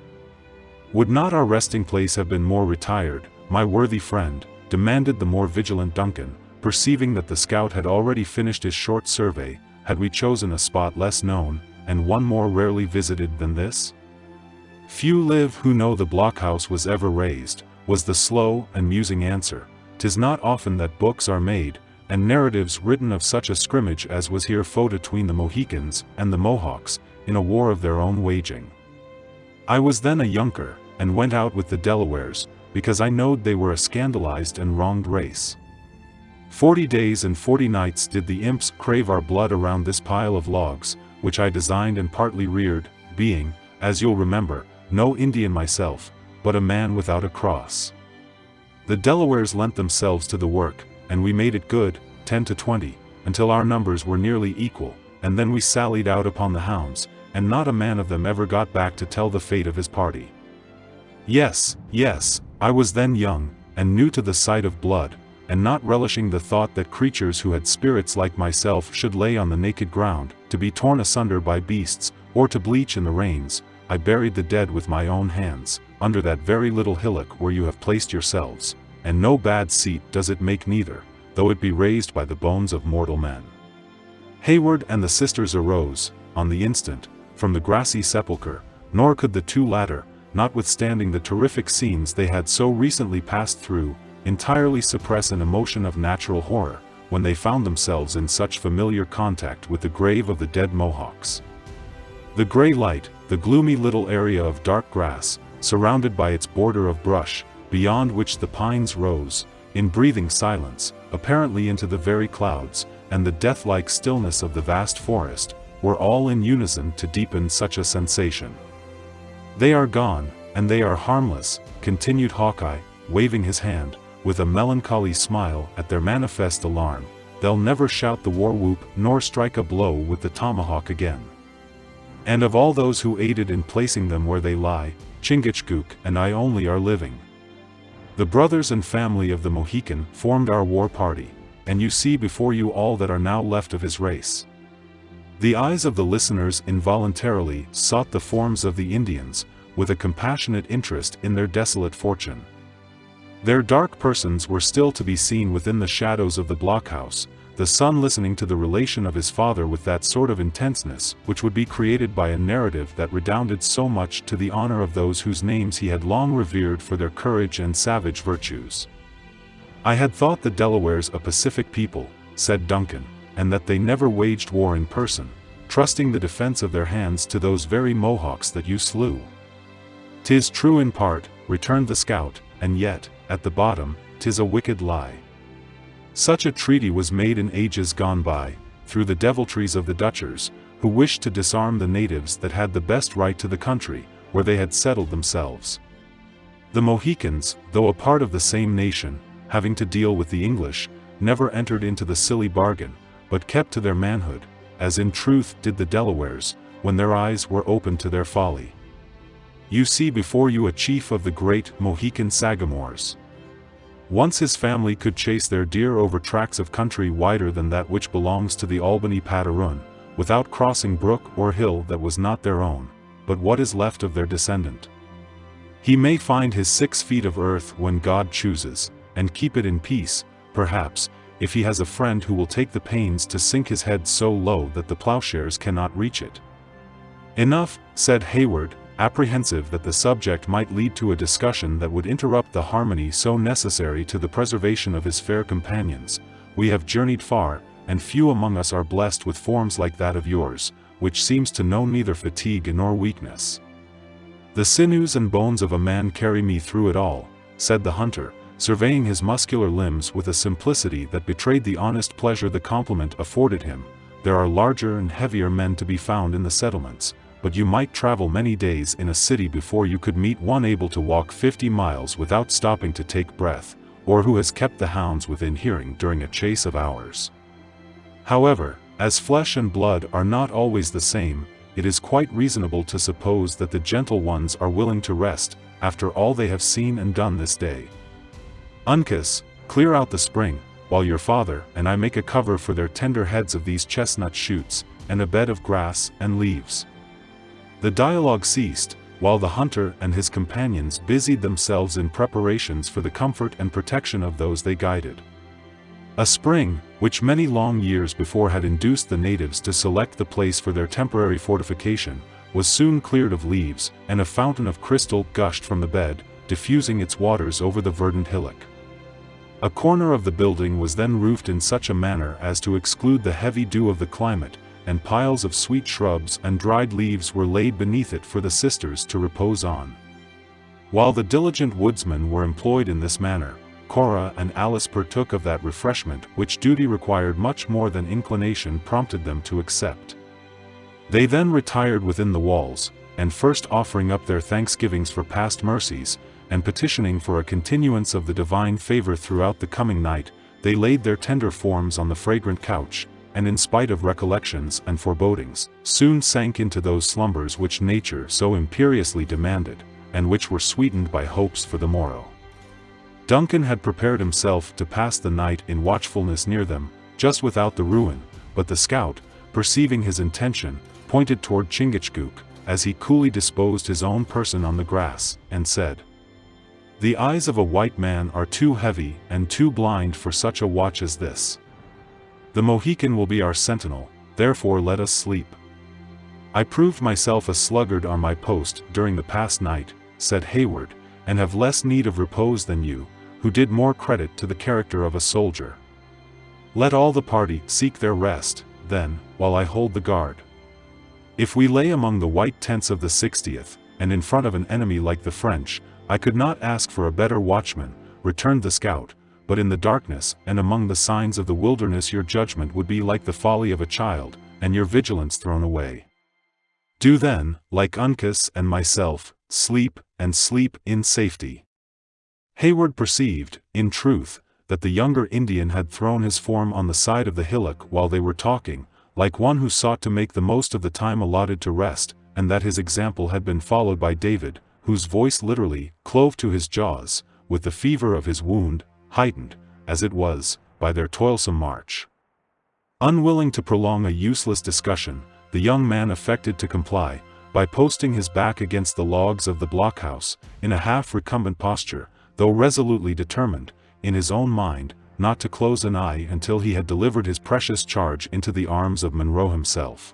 "Would not our resting place have been more retired, my worthy friend?" demanded the more vigilant Duncan, perceiving that the scout had already finished his short survey. "Had we chosen a spot less known, and one more rarely visited than this? Few live who know the blockhouse was ever raised," was the slow and musing answer. "'Tis not often that books are made, and narratives written of such a scrimmage as was here fought between the Mohicans and the Mohawks, in a war of their own waging. I was then a younker, and went out with the Delawares, because I knowed they were a scandalized and wronged race. 40 days and 40 nights did the imps crave our blood around this pile of logs, which I designed and partly reared, being, as you'll remember, no Indian myself, but a man without a cross. The Delawares lent themselves to the work, and we made it good, 10 to 20, until our numbers were nearly equal, and then we sallied out upon the hounds, and not a man of them ever got back to tell the fate of his party. Yes, I was then young, and new to the sight of blood, and not relishing the thought that creatures who had spirits like myself should lay on the naked ground, to be torn asunder by beasts, or to bleach in the rains, I buried the dead with my own hands, under that very little hillock where you have placed yourselves, and no bad seat does it make neither, though it be raised by the bones of mortal men." Hayward and the sisters arose, on the instant, from the grassy sepulchre, nor could the two latter, notwithstanding the terrific scenes they had so recently passed through, entirely suppress an emotion of natural horror, when they found themselves in such familiar contact with the grave of the dead Mohawks. The gray light, the gloomy little area of dark grass, surrounded by its border of brush, beyond which the pines rose, in breathing silence, apparently into the very clouds, and the death-like stillness of the vast forest, were all in unison to deepen such a sensation. "They are gone, and they are harmless," continued Hawkeye, waving his hand, with a melancholy smile at their manifest alarm. "They'll never shout the war whoop nor strike a blow with the tomahawk again. And of all those who aided in placing them where they lie, Chingachgook and I only are living. The brothers and family of the Mohican formed our war party, and you see before you all that are now left of his race." The eyes of the listeners involuntarily sought the forms of the Indians, with a compassionate interest in their desolate fortune. Their dark persons were still to be seen within the shadows of the blockhouse, the son listening to the relation of his father with that sort of intenseness which would be created by a narrative that redounded so much to the honor of those whose names he had long revered for their courage and savage virtues. "I had thought the Delawares a pacific people," said Duncan, "and that they never waged war in person, trusting the defense of their hands to those very Mohawks that you slew." "'Tis true in part," returned the scout, "and yet, at the bottom, 'tis a wicked lie. Such a treaty was made in ages gone by, through the deviltries of the Dutchers, who wished to disarm the natives that had the best right to the country, where they had settled themselves. The Mohicans, though a part of the same nation, having to deal with the English, never entered into the silly bargain, but kept to their manhood, as in truth did the Delawares, when their eyes were opened to their folly. You see before you a chief of the great Mohican Sagamores. Once his family could chase their deer over tracts of country wider than that which belongs to the Albany Patarun, without crossing brook or hill that was not their own, but what is left of their descendant. He may find his 6 feet of earth when God chooses, and keep it in peace, perhaps, if he has a friend who will take the pains to sink his head so low that the plowshares cannot reach it." "Enough," said Hayward, apprehensive that the subject might lead to a discussion that would interrupt the harmony so necessary to the preservation of his fair companions. "We have journeyed far, and few among us are blessed with forms like that of yours, which seems to know neither fatigue nor weakness." "The sinews and bones of a man carry me through it all," said the hunter, surveying his muscular limbs with a simplicity that betrayed the honest pleasure the compliment afforded him. "There are larger and heavier men to be found in the settlements, but you might travel many days in a city before you could meet one able to walk 50 miles without stopping to take breath, or who has kept the hounds within hearing during a chase of hours. However, as flesh and blood are not always the same, it is quite reasonable to suppose that the gentle ones are willing to rest, after all they have seen and done this day. Uncas, clear out the spring, while your father and I make a cover for their tender heads of these chestnut shoots, and a bed of grass and leaves." The dialogue ceased, while the hunter and his companions busied themselves in preparations for the comfort and protection of those they guided. A spring, which many long years before had induced the natives to select the place for their temporary fortification, was soon cleared of leaves, and a fountain of crystal gushed from the bed, diffusing its waters over the verdant hillock. A corner of the building was then roofed in such a manner as to exclude the heavy dew of the climate, and piles of sweet shrubs and dried leaves were laid beneath it for the sisters to repose on. While the diligent woodsmen were employed in this manner, Cora and Alice partook of that refreshment which duty required much more than inclination prompted them to accept. They then retired within the walls, and first offering up their thanksgivings for past mercies, and petitioning for a continuance of the divine favor throughout the coming night, they laid their tender forms on the fragrant couch, and in spite of recollections and forebodings, soon sank into those slumbers which nature so imperiously demanded, and which were sweetened by hopes for the morrow. Duncan had prepared himself to pass the night in watchfulness near them, just without the ruin, but the scout, perceiving his intention, pointed toward Chingachgook, as he coolly disposed his own person on the grass, and said, "The eyes of a white man are too heavy and too blind for such a watch as this. The Mohican will be our sentinel, therefore let us sleep." "I proved myself a sluggard on my post during the past night," said Hayward, "and have less need of repose than you, who did more credit to the character of a soldier. Let all the party seek their rest, then, while I hold the guard. If we lay among the white tents of the 60th, and in front of an enemy like the French, I could not ask for a better watchman," returned the scout, "but in the darkness and among the signs of the wilderness your judgment would be like the folly of a child, and your vigilance thrown away. Do then, like Uncas and myself, sleep, and sleep in safety." Hayward perceived, in truth, that the younger Indian had thrown his form on the side of the hillock while they were talking, like one who sought to make the most of the time allotted to rest, and that his example had been followed by David, whose voice literally clove to his jaws, with the fever of his wound, heightened, as it was, by their toilsome march. Unwilling to prolong a useless discussion, the young man affected to comply, by posting his back against the logs of the blockhouse, in a half-recumbent posture, though resolutely determined, in his own mind, not to close an eye until he had delivered his precious charge into the arms of Munro himself.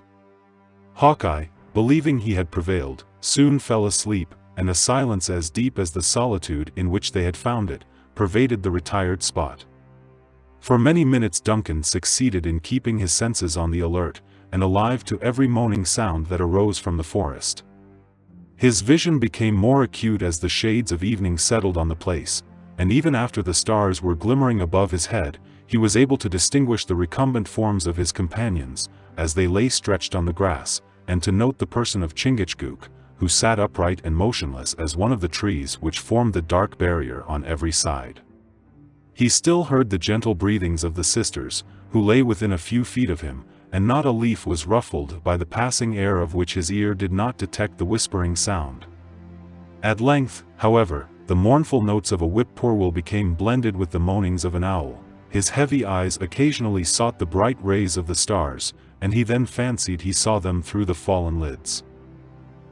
Hawkeye, believing he had prevailed, soon fell asleep, and a silence as deep as the solitude in which they had found it, pervaded the retired spot. For many minutes Duncan succeeded in keeping his senses on the alert, and alive to every moaning sound that arose from the forest. His vision became more acute as the shades of evening settled on the place, and even after the stars were glimmering above his head, he was able to distinguish the recumbent forms of his companions, as they lay stretched on the grass, and to note the person of Chingachgook, who sat upright and motionless as one of the trees which formed the dark barrier on every side. He still heard the gentle breathings of the sisters, who lay within a few feet of him, and not a leaf was ruffled by the passing air of which his ear did not detect the whispering sound. At length, however, the mournful notes of a whippoorwill became blended with the moanings of an owl. His heavy eyes occasionally sought the bright rays of the stars, and he then fancied he saw them through the fallen lids.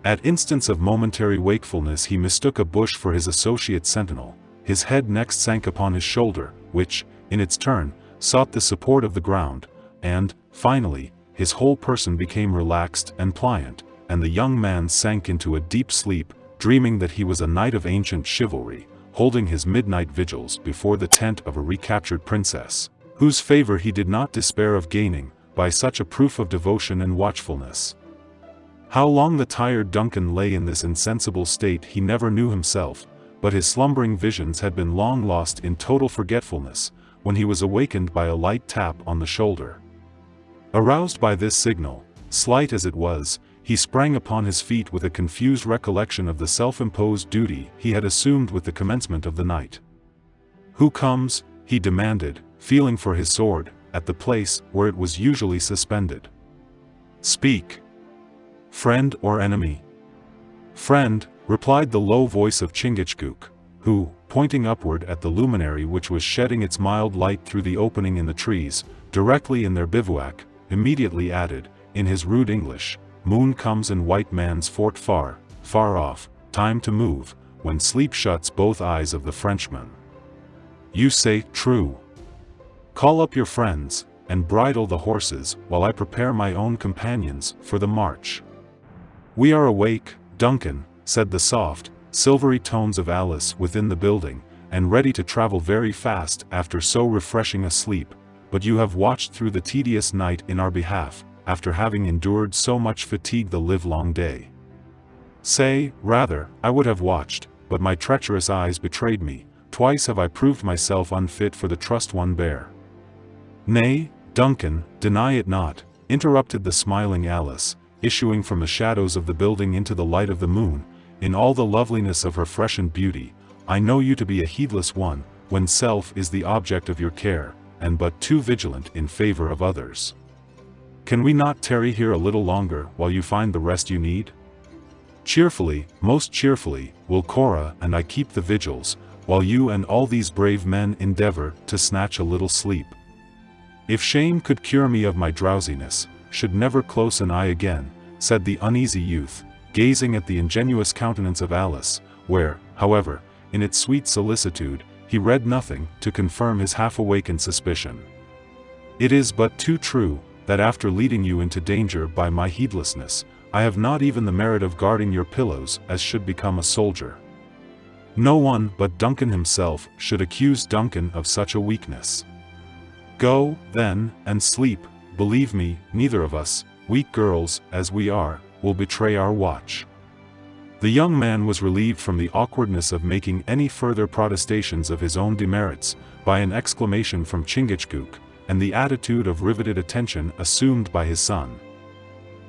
At instants of momentary wakefulness he mistook a bush for his associate sentinel. His head next sank upon his shoulder, which, in its turn, sought the support of the ground, and, finally, his whole person became relaxed and pliant, and the young man sank into a deep sleep, dreaming that he was a knight of ancient chivalry, holding his midnight vigils before the tent of a recaptured princess, whose favor he did not despair of gaining, by such a proof of devotion and watchfulness. How long the tired Duncan lay in this insensible state he never knew himself, but his slumbering visions had been long lost in total forgetfulness, when he was awakened by a light tap on the shoulder. Aroused by this signal, slight as it was, he sprang upon his feet with a confused recollection of the self-imposed duty he had assumed with the commencement of the night. "Who comes?" he demanded, feeling for his sword, at the place where it was usually suspended. "Speak. Friend or enemy?" "Friend," replied the low voice of Chingachgook, who, pointing upward at the luminary which was shedding its mild light through the opening in the trees, directly in their bivouac, immediately added, in his rude English, "Moon comes and white man's fort far, far off, time to move, when sleep shuts both eyes of the Frenchman. You say true. Call up your friends, and bridle the horses, while I prepare my own companions for the march." "We are awake, Duncan," said the soft, silvery tones of Alice within the building, "and ready to travel very fast after so refreshing a sleep, but you have watched through the tedious night in our behalf, after having endured so much fatigue the livelong day." "Say, rather, I would have watched, but my treacherous eyes betrayed me. Twice have I proved myself unfit for the trust one bear." "Nay, Duncan, deny it not," interrupted the smiling Alice, issuing from the shadows of the building into the light of the moon. "In all the loveliness of her freshened beauty, I know you to be a heedless one, when self is the object of your care, and but too vigilant in favor of others. Can we not tarry here a little longer while you find the rest you need? Cheerfully, most cheerfully, will Cora and I keep the vigils, while you and all these brave men endeavor to snatch a little sleep. If shame could cure me of my drowsiness, should never close an eye again," said the uneasy youth, gazing at the ingenuous countenance of Alice, where, however, in its sweet solicitude, he read nothing to confirm his half-awakened suspicion. "It is but too true, that after leading you into danger by my heedlessness, I have not even the merit of guarding your pillows as should become a soldier. No one but Duncan himself should accuse Duncan of such a weakness. Go, then, and sleep. Believe me, neither of us, weak girls as we are, will betray our watch." The young man was relieved from the awkwardness of making any further protestations of his own demerits, by an exclamation from Chingachgook, and the attitude of riveted attention assumed by his son.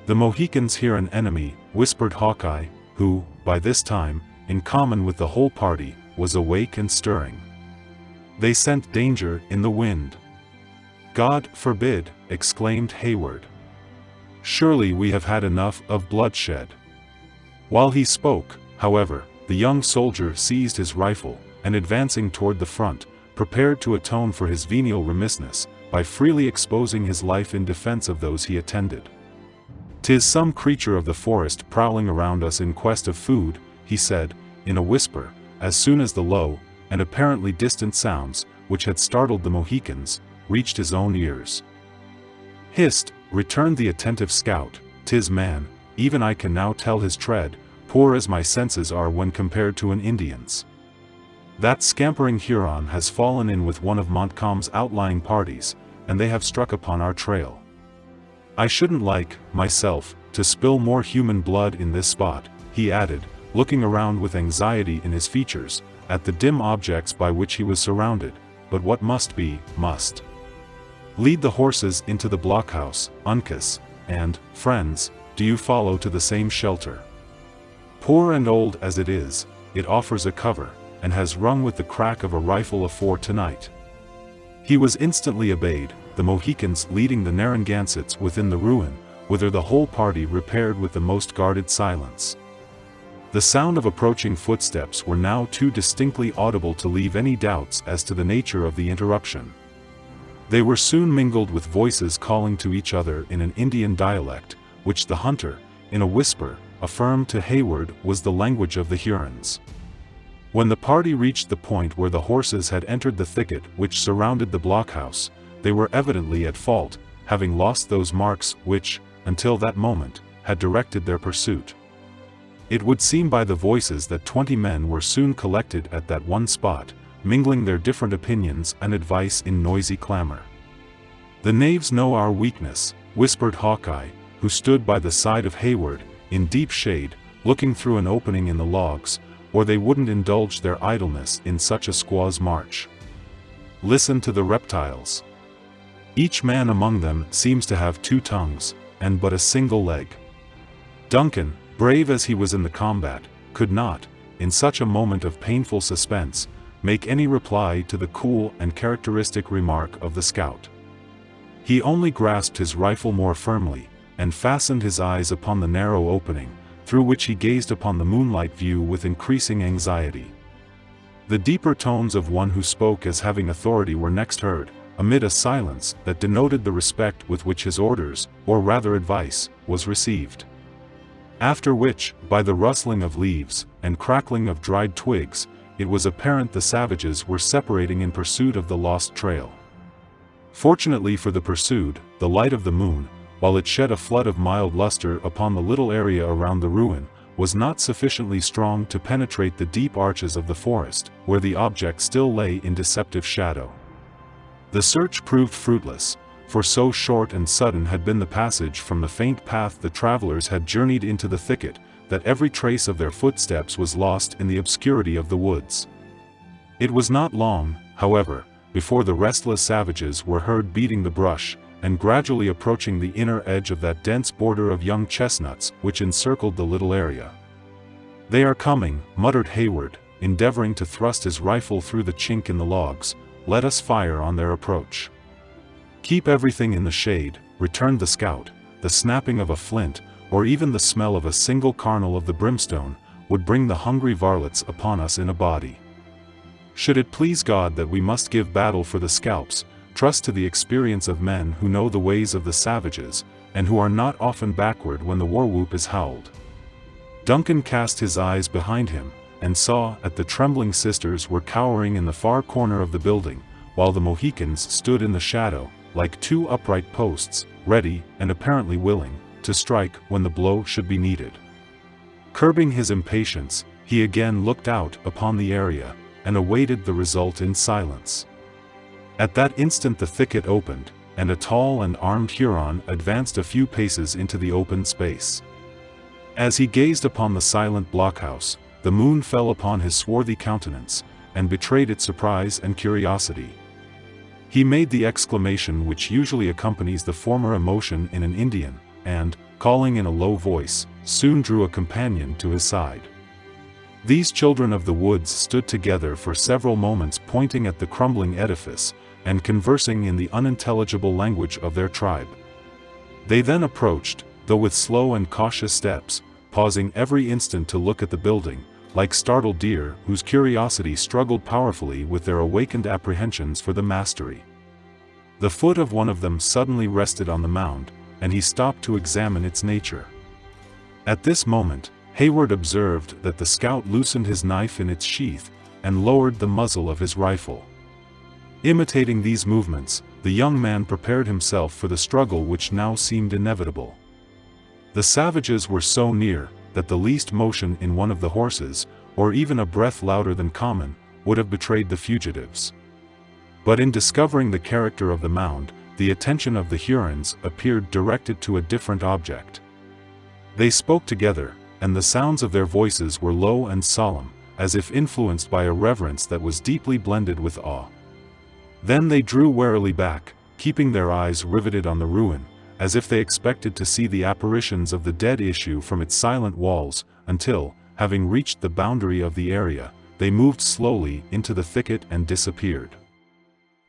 "The Mohicans hear an enemy," whispered Hawkeye, who, by this time, in common with the whole party, was awake and stirring. "They scent danger in the wind." "God forbid," exclaimed Hayward. "Surely we have had enough of bloodshed." While he spoke, however, the young soldier seized his rifle, and advancing toward the front, prepared to atone for his venial remissness, by freely exposing his life in defense of those he attended. "'Tis some creature of the forest prowling around us in quest of food," he said, in a whisper, as soon as the low, and apparently distant sounds, which had startled the Mohicans, reached his own ears. "Hist," returned the attentive scout, "'tis man, even I can now tell his tread, poor as my senses are when compared to an Indian's. That scampering Huron has fallen in with one of Montcalm's outlying parties, and they have struck upon our trail. I shouldn't like, myself, to spill more human blood in this spot," he added, looking around with anxiety in his features, at the dim objects by which he was surrounded, "but what must be, must. Lead the horses into the blockhouse, Uncas, and, friends, do you follow to the same shelter. Poor and old as it is, it offers a cover, and has rung with the crack of a rifle afore tonight." He was instantly obeyed, the Mohicans leading the Narragansetts within the ruin, whither the whole party repaired with the most guarded silence. The sound of approaching footsteps were now too distinctly audible to leave any doubts as to the nature of the interruption. They were soon mingled with voices calling to each other in an Indian dialect, which the hunter, in a whisper, affirmed to Hayward was the language of the Hurons. When the party reached the point where the horses had entered the thicket which surrounded the blockhouse, they were evidently at fault, having lost those marks which, until that moment, had directed their pursuit. It would seem by the voices that 20 men were soon collected at that one spot, mingling their different opinions and advice in noisy clamor. "The knaves know our weakness," whispered Hawkeye, who stood by the side of Hayward, in deep shade, looking through an opening in the logs, "or they wouldn't indulge their idleness in such a squaw's march. Listen to the reptiles. Each man among them seems to have 2 tongues, and but a single leg." Duncan, brave as he was in the combat, could not, in such a moment of painful suspense, make any reply to the cool and characteristic remark of the scout. He only grasped his rifle more firmly, and fastened his eyes upon the narrow opening, through which he gazed upon the moonlight view with increasing anxiety. The deeper tones of one who spoke as having authority were next heard, amid a silence that denoted the respect with which his orders, or rather advice, was received. After which, by the rustling of leaves, and crackling of dried twigs, it was apparent the savages were separating in pursuit of the lost trail. Fortunately for the pursued, the light of the moon, while it shed a flood of mild luster upon the little area around the ruin, was not sufficiently strong to penetrate the deep arches of the forest, where the object still lay in deceptive shadow. The search proved fruitless, for so short and sudden had been the passage from the faint path the travelers had journeyed into the thicket, that every trace of their footsteps was lost in the obscurity of the woods. It was not long, however, before the restless savages were heard beating the brush, and gradually approaching the inner edge of that dense border of young chestnuts which encircled the little area. "They are coming," muttered Hayward, endeavoring to thrust his rifle through the chink in the logs. "Let us fire on their approach." "Keep everything in the shade," returned the scout. "The snapping of a flint, or even the smell of a single kernel of the brimstone, would bring the hungry varlets upon us in a body. Should it please God that we must give battle for the scalps, trust to the experience of men who know the ways of the savages, and who are not often backward when the war-whoop is howled." Duncan cast his eyes behind him, and saw that the trembling sisters were cowering in the far corner of the building, while the Mohicans stood in the shadow, like 2 upright posts, ready, and apparently willing, to strike when the blow should be needed. Curbing his impatience, he again looked out upon the area, and awaited the result in silence. At that instant the thicket opened, and a tall and armed Huron advanced a few paces into the open space. As he gazed upon the silent blockhouse, the moon fell upon his swarthy countenance, and betrayed its surprise and curiosity. He made the exclamation which usually accompanies the former emotion in an Indian, and, calling in a low voice, soon drew a companion to his side. These children of the woods stood together for several moments pointing at the crumbling edifice, and conversing in the unintelligible language of their tribe. They then approached, though with slow and cautious steps, pausing every instant to look at the building, like startled deer whose curiosity struggled powerfully with their awakened apprehensions for the mastery. The foot of one of them suddenly rested on the mound, and he stopped to examine its nature. At this moment, Hayward observed that the scout loosened his knife in its sheath, and lowered the muzzle of his rifle. Imitating these movements, the young man prepared himself for the struggle which now seemed inevitable. The savages were so near, that the least motion in one of the horses, or even a breath louder than common, would have betrayed the fugitives. But in discovering the character of the mound, the attention of the Hurons appeared directed to a different object. They spoke together, and the sounds of their voices were low and solemn, as if influenced by a reverence that was deeply blended with awe. Then they drew warily back, keeping their eyes riveted on the ruin, as if they expected to see the apparitions of the dead issue from its silent walls, until, having reached the boundary of the area, they moved slowly into the thicket and disappeared.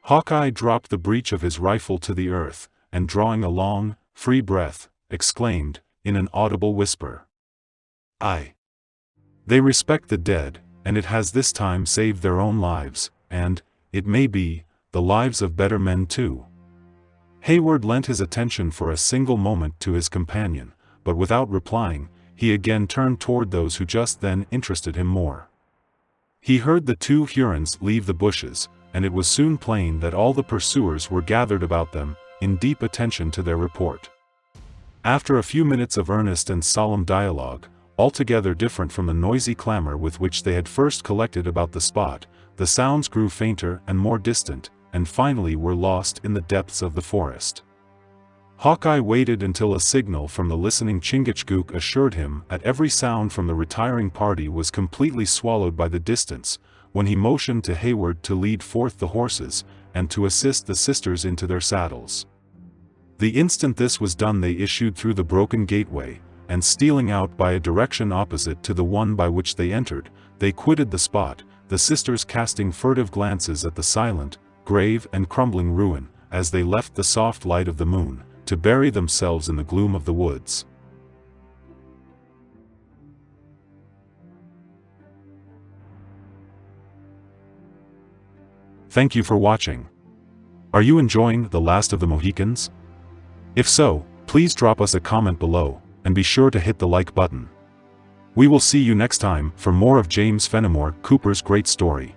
Hawkeye dropped the breech of his rifle to the earth, and drawing a long, free breath, exclaimed, in an audible whisper, "Aye! They respect the dead, and it has this time saved their own lives, and, it may be, the lives of better men too." Hayward lent his attention for a single moment to his companion, but without replying, he again turned toward those who just then interested him more. He heard the two Hurons leave the bushes, and it was soon plain that all the pursuers were gathered about them, in deep attention to their report. After a few minutes of earnest and solemn dialogue, altogether different from the noisy clamor with which they had first collected about the spot, the sounds grew fainter and more distant, and finally were lost in the depths of the forest. Hawkeye waited until a signal from the listening Chingachgook assured him that every sound from the retiring party was completely swallowed by the distance, when he motioned to Hayward to lead forth the horses, and to assist the sisters into their saddles. The instant this was done they issued through the broken gateway, and stealing out by a direction opposite to the one by which they entered, they quitted the spot, the sisters casting furtive glances at the silent, grave and crumbling ruin, as they left the soft light of the moon, to bury themselves in the gloom of the woods. Thank you for watching. Are you enjoying The Last of the Mohicans? If so, please drop us a comment below, and be sure to hit the like button. We will see you next time for more of James Fenimore Cooper's great story.